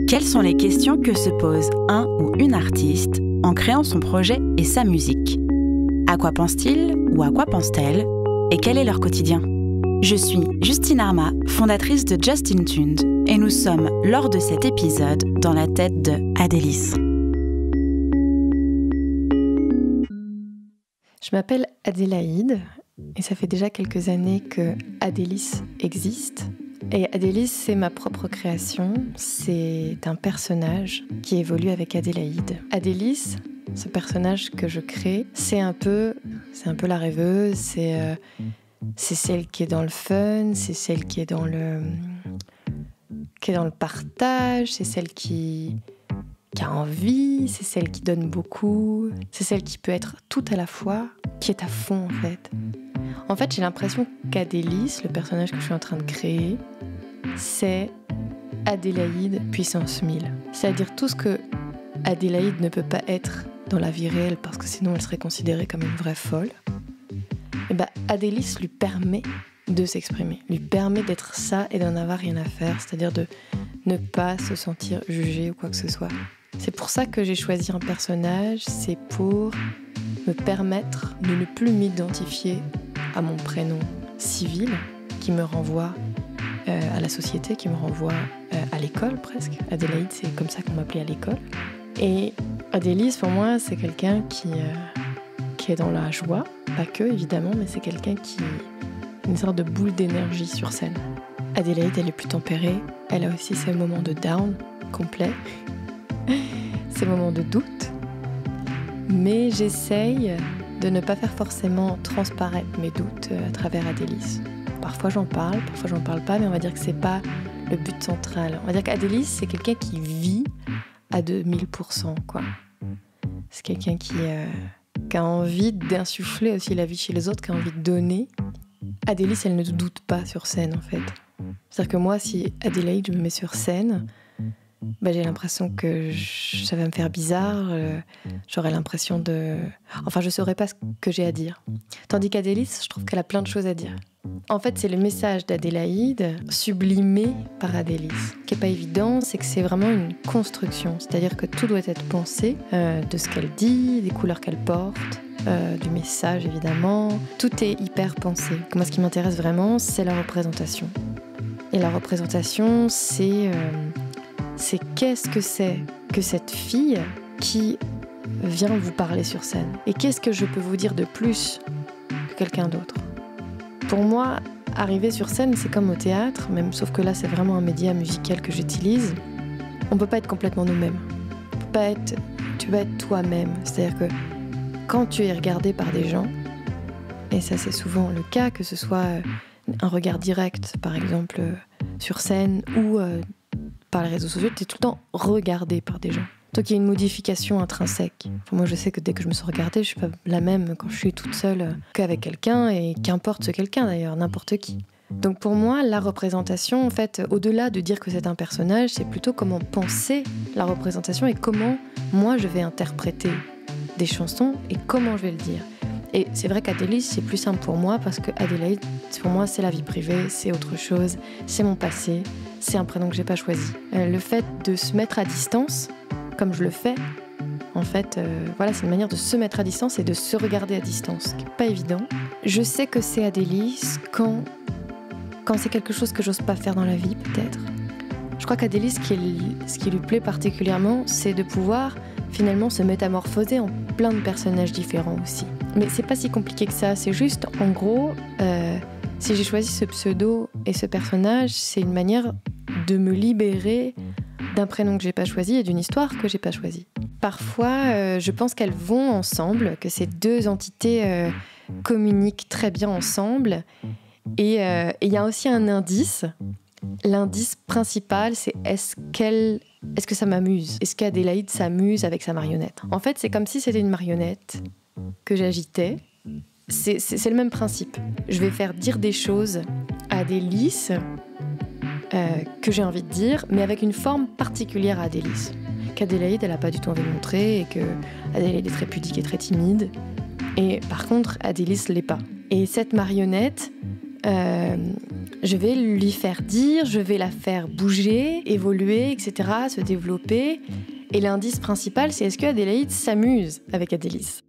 Quelles sont les questions que se pose un ou une artiste en créant son projet et sa musique? À quoi pense-t-il ou à quoi pense-t-elle? Et quel est leur quotidien? Je suis Justine Arma, fondatrice de Just In Tuned, et nous sommes, lors de cet épisode, dans la tête de Adélis. Je m'appelle Adélaïde, et ça fait déjà quelques années que Adélis existe. Et Adélis, c'est ma propre création, c'est un personnage qui évolue avec Adélaïde. Adélis, ce personnage que je crée, c'est un peu la rêveuse, c'est celle qui est dans le fun, c'est celle qui est dans le partage, c'est celle qui a envie, c'est celle qui donne beaucoup, c'est celle qui peut être tout à la fois, qui est à fond en fait. En fait, j'ai l'impression qu'Adélis, le personnage que je suis en train de créer, c'est Adélaïde puissance 1000. C'est-à-dire tout ce que Adélaïde ne peut pas être dans la vie réelle parce que sinon elle serait considérée comme une vraie folle. Et Adélis lui permet de s'exprimer, lui permet d'être ça et d'en avoir rien à faire, c'est-à-dire de ne pas se sentir jugée ou quoi que ce soit. C'est pour ça que j'ai choisi un personnage, c'est pour me permettre de ne plus m'identifier à mon prénom civil qui me renvoie à la société, qui me renvoie à l'école presque. Adélaïde, c'est comme ça qu'on m'appelait à l'école. Et Adélis, pour moi, c'est quelqu'un qui est dans la joie, pas que évidemment, mais c'est quelqu'un qui est une sorte de boule d'énergie sur scène. Adélaïde, elle est plus tempérée, elle a aussi ses moments de down complet, ses moments de doute, mais j'essaye de ne pas faire forcément transparaître mes doutes à travers Adélis. Parfois j'en parle pas, mais on va dire que c'est pas le but central. On va dire qu'Adélis, c'est quelqu'un qui vit à 2000%, quoi. C'est quelqu'un qui a envie d'insuffler aussi la vie chez les autres, qui a envie de donner. Adélis, elle ne doute pas sur scène, en fait. C'est-à-dire que moi, si Adélaïde, je me mets sur scène, j'ai l'impression que ça va me faire bizarre, j'aurai l'impression de... Enfin, je ne saurais pas ce que j'ai à dire. Tandis qu'Adélis, je trouve qu'elle a plein de choses à dire. En fait, c'est le message d'Adélaïde sublimé par Adélis. Ce qui n'est pas évident, c'est que c'est vraiment une construction. C'est-à-dire que tout doit être pensé, de ce qu'elle dit, des couleurs qu'elle porte, du message évidemment. Tout est hyper pensé. Moi, ce qui m'intéresse vraiment, c'est la représentation. Et la représentation, c'est qu'est-ce que c'est que cette fille qui vient vous parler sur scène. Et qu'est-ce que je peux vous dire de plus que quelqu'un d'autre? Pour moi, arriver sur scène, c'est comme au théâtre, même sauf que là, c'est vraiment un média musical que j'utilise. On peut pas être complètement nous-mêmes. Tu vas être toi-même. C'est-à-dire que quand tu es regardé par des gens, et ça c'est souvent le cas, que ce soit un regard direct, par exemple, sur scène, ou par les réseaux sociaux, tu es tout le temps regardé par des gens. Toi qui as une modification intrinsèque. Enfin, moi, je sais que dès que je me sens regardée, je suis pas la même quand je suis toute seule qu'avec quelqu'un, et qu'importe ce quelqu'un d'ailleurs, n'importe qui. Donc pour moi, la représentation, en fait, au-delà de dire que c'est un personnage, c'est plutôt comment penser la représentation et comment moi je vais interpréter des chansons et comment je vais le dire. Et c'est vrai qu'Adélis, c'est plus simple pour moi parce que Adélaïde, pour moi, c'est la vie privée, c'est autre chose, c'est mon passé, c'est un prénom que j'ai pas choisi. Le fait de se mettre à distance, comme je le fais, en fait, c'est une manière de se mettre à distance et de se regarder à distance, ce qui n'est pas évident. Je sais que c'est Adélis quand c'est quelque chose que j'ose pas faire dans la vie, peut-être. Je crois qu'Adélis, ce qui lui plaît particulièrement, c'est de pouvoir finalement se métamorphoser en plein de personnages différents aussi. Mais c'est pas si compliqué que ça, c'est juste, en gros, si j'ai choisi ce pseudo et ce personnage, c'est une manière de me libérer d'un prénom que j'ai pas choisi et d'une histoire que j'ai pas choisie. Parfois, je pense qu'elles vont ensemble, que ces deux entités communiquent très bien ensemble. Et il y a aussi un indice. L'indice principal, c'est est-ce que ça m'amuse? Est-ce qu'Adélaïde s'amuse avec sa marionnette? En fait, c'est comme si c'était une marionnette que j'agitais. C'est le même principe. Je vais faire dire des choses à Adélis que j'ai envie de dire, mais avec une forme particulière à Adélis. Qu'Adélaïde, elle n'a pas du tout envie de montrer, et qu'Adélaïde est très pudique et très timide. Et par contre, Adélis l'est pas. Et cette marionnette, Je vais lui faire dire, je vais la faire bouger, évoluer, etc., se développer. Et l'indice principal, c'est est-ce que Adélaïde s'amuse avec Adélis ?